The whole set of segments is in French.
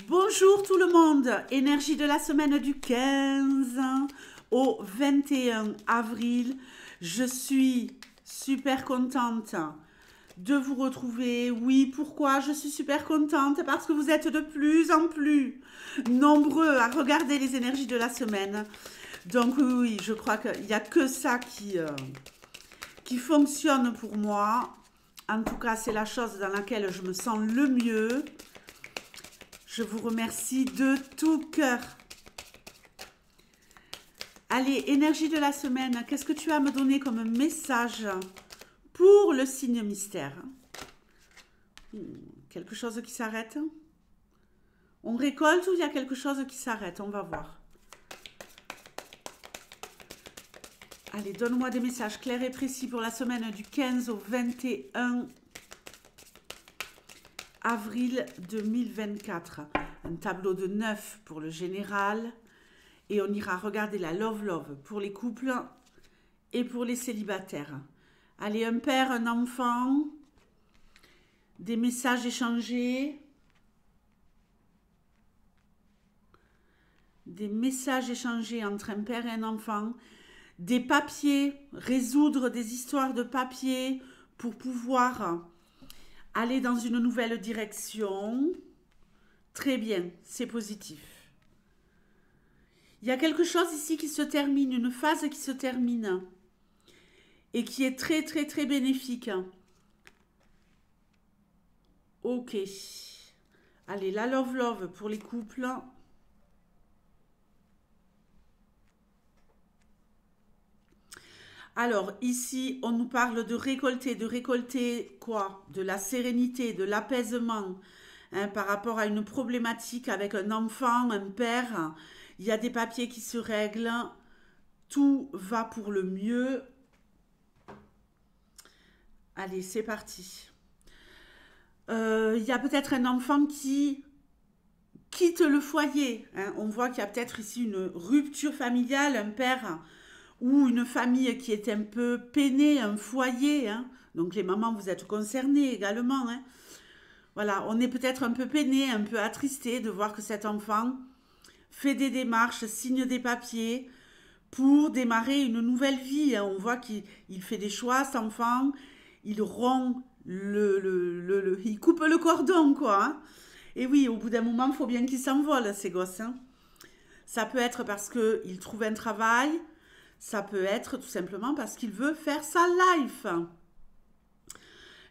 Bonjour tout le monde, énergie de la semaine du 15 au 21 avril. Je suis super contente de vous retrouver. Oui, pourquoi je suis super contente? Parce que vous êtes de plus en plus nombreux à regarder les énergies de la semaine. Donc oui, je crois qu'il n'y a que ça qui fonctionne pour moi. En tout cas, c'est la chose dans laquelle je me sens le mieux. Je vous remercie de tout cœur. Allez, énergie de la semaine, qu'est-ce que tu as à me donner comme message pour le signe mystère? Quelque chose qui s'arrête? On récolte ou il y a quelque chose qui s'arrête? On va voir. Allez, donne-moi des messages clairs et précis pour la semaine du 15 au 21 avril 2024. Un tableau de 9 pour le général. Et on ira regarder la love pour les couples et pour les célibataires. Allez, un père, un enfant. Des messages échangés. Des messages échangés entre un père et un enfant. Des papiers, résoudre des histoires de papier pour pouvoir aller dans une nouvelle direction. Très bien, c'est positif. Il y a quelque chose ici qui se termine, une phase qui se termine et qui est très très très bénéfique. Ok. Allez, la love pour les couples. Alors, ici, on nous parle de récolter quoi? De la sérénité, de l'apaisement, hein, par rapport à une problématique avec un enfant, un père. Il y a des papiers qui se règlent. Tout va pour le mieux. Allez, c'est parti. Il y a peut-être un enfant qui quitte le foyer, hein. On voit qu'il y a peut-être ici une rupture familiale, un père ou une famille qui est un peu peinée, un foyer, hein. Donc les mamans, vous êtes concernées également, hein. Voilà, on est peut-être un peu peiné, un peu attristé de voir que cet enfant fait des démarches, signe des papiers pour démarrer une nouvelle vie, hein. On voit qu'il fait des choix, cet enfant, il rompt il coupe le cordon, quoi, hein. Et oui, au bout d'un moment, il faut bien qu'ils s'envolent, ces gosses, hein. Ça peut être parce qu'il trouve un travail, ça peut être tout simplement parce qu'il veut faire sa life.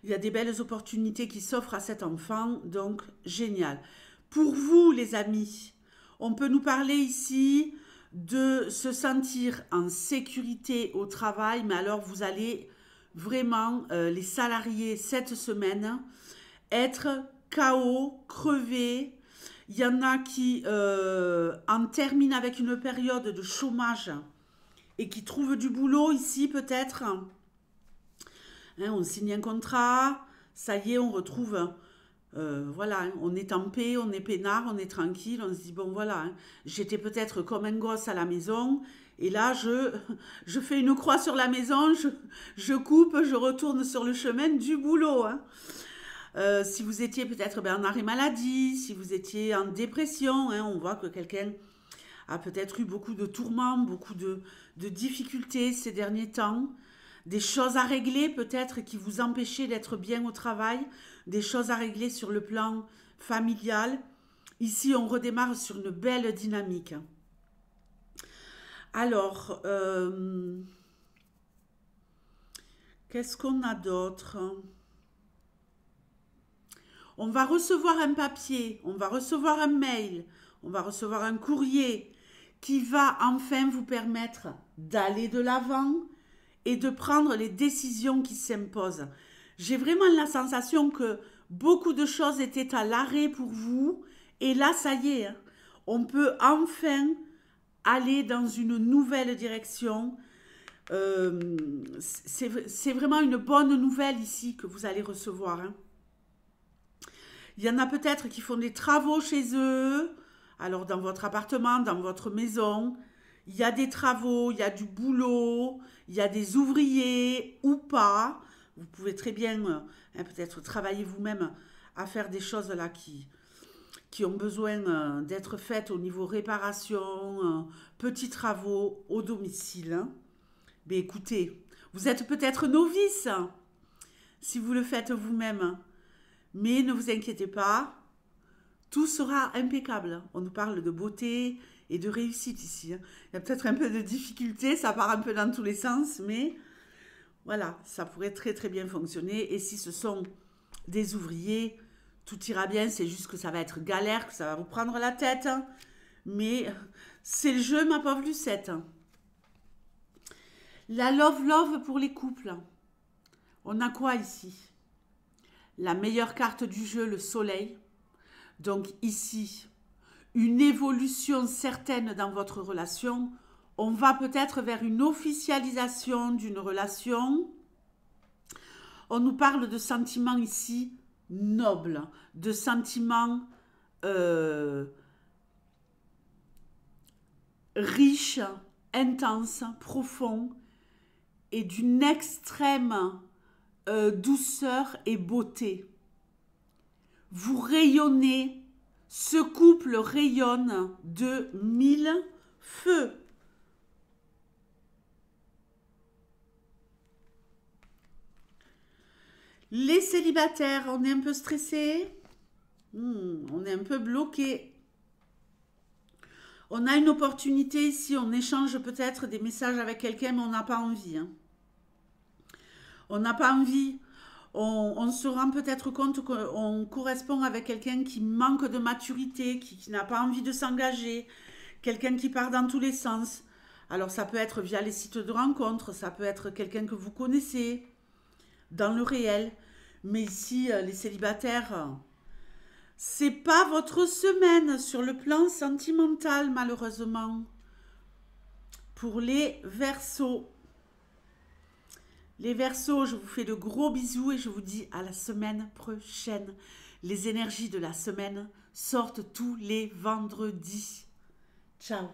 Il y a des belles opportunités qui s'offrent à cet enfant, donc génial. Pour vous, les amis, on peut nous parler ici de se sentir en sécurité au travail, mais alors vous allez vraiment, les salariés, cette semaine, être KO, crevés. Il y en a qui en terminent avec une période de chômage et qui trouvent du boulot ici peut-être. Hein, on signe un contrat, ça y est, on retrouve, voilà, hein, on est en paix, on est peinard, on est tranquille, on se dit, bon voilà, hein, j'étais peut-être comme un gosse à la maison, et là, je fais une croix sur la maison, je coupe, je retourne sur le chemin du boulot. Hein. Si vous étiez peut-être en arrêt maladie, si vous étiez en dépression, hein, on voit que quelqu'un a peut-être eu beaucoup de tourments, beaucoup de difficultés ces derniers temps, des choses à régler peut-être qui vous empêchaient d'être bien au travail, des choses à régler sur le plan familial. Ici, on redémarre sur une belle dynamique. Alors, qu'est-ce qu'on a d'autre? On va recevoir un papier, on va recevoir un mail, on va recevoir un courrier qui va enfin vous permettre d'aller de l'avant et de prendre les décisions qui s'imposent. J'ai vraiment la sensation que beaucoup de choses étaient à l'arrêt pour vous et là, ça y est, hein, on peut enfin aller dans une nouvelle direction. C'est vraiment une bonne nouvelle ici que vous allez recevoir, hein. Il y en a peut-être qui font des travaux chez eux. Alors dans votre appartement, dans votre maison, il y a des travaux, il y a du boulot, il y a des ouvriers ou pas. Vous pouvez très bien peut-être travailler vous-même à faire des choses là qui ont besoin d'être faites au niveau réparation, petits travaux au domicile. Hein. Mais écoutez, vous êtes peut-être novice si vous le faites vous-même. Mais ne vous inquiétez pas, tout sera impeccable. On nous parle de beauté et de réussite ici. Hein. Il y a peut-être un peu de difficulté, ça part un peu dans tous les sens, mais voilà, ça pourrait très très bien fonctionner. Et si ce sont des ouvriers, tout ira bien, c'est juste que ça va être galère, que ça va vous prendre la tête. Hein. Mais c'est le jeu, ma pauvre Lucette. La love pour les couples. On a quoi ici? La meilleure carte du jeu, le soleil. Donc ici, une évolution certaine dans votre relation. On va peut-être vers une officialisation d'une relation. On nous parle de sentiments ici nobles, de sentiments riches, intenses, profonds et d'une extrême douceur et beauté. Vous rayonnez, ce couple rayonne de 1000 feux. Les célibataires, on est un peu stressé, on est un peu bloqué. On a une opportunité ici, on échange peut-être des messages avec quelqu'un, mais on n'a pas envie. Hein. On n'a pas envie. On se rend peut-être compte qu'on correspond avec quelqu'un qui manque de maturité, qui n'a pas envie de s'engager, quelqu'un qui part dans tous les sens. Alors ça peut être via les sites de rencontres, ça peut être quelqu'un que vous connaissez dans le réel. Mais ici, les célibataires, c'est pas votre semaine sur le plan sentimental, malheureusement. Pour les Verseaux. Les Verseaux, je vous fais de gros bisous et je vous dis à la semaine prochaine. Les énergies de la semaine sortent tous les vendredis. Ciao.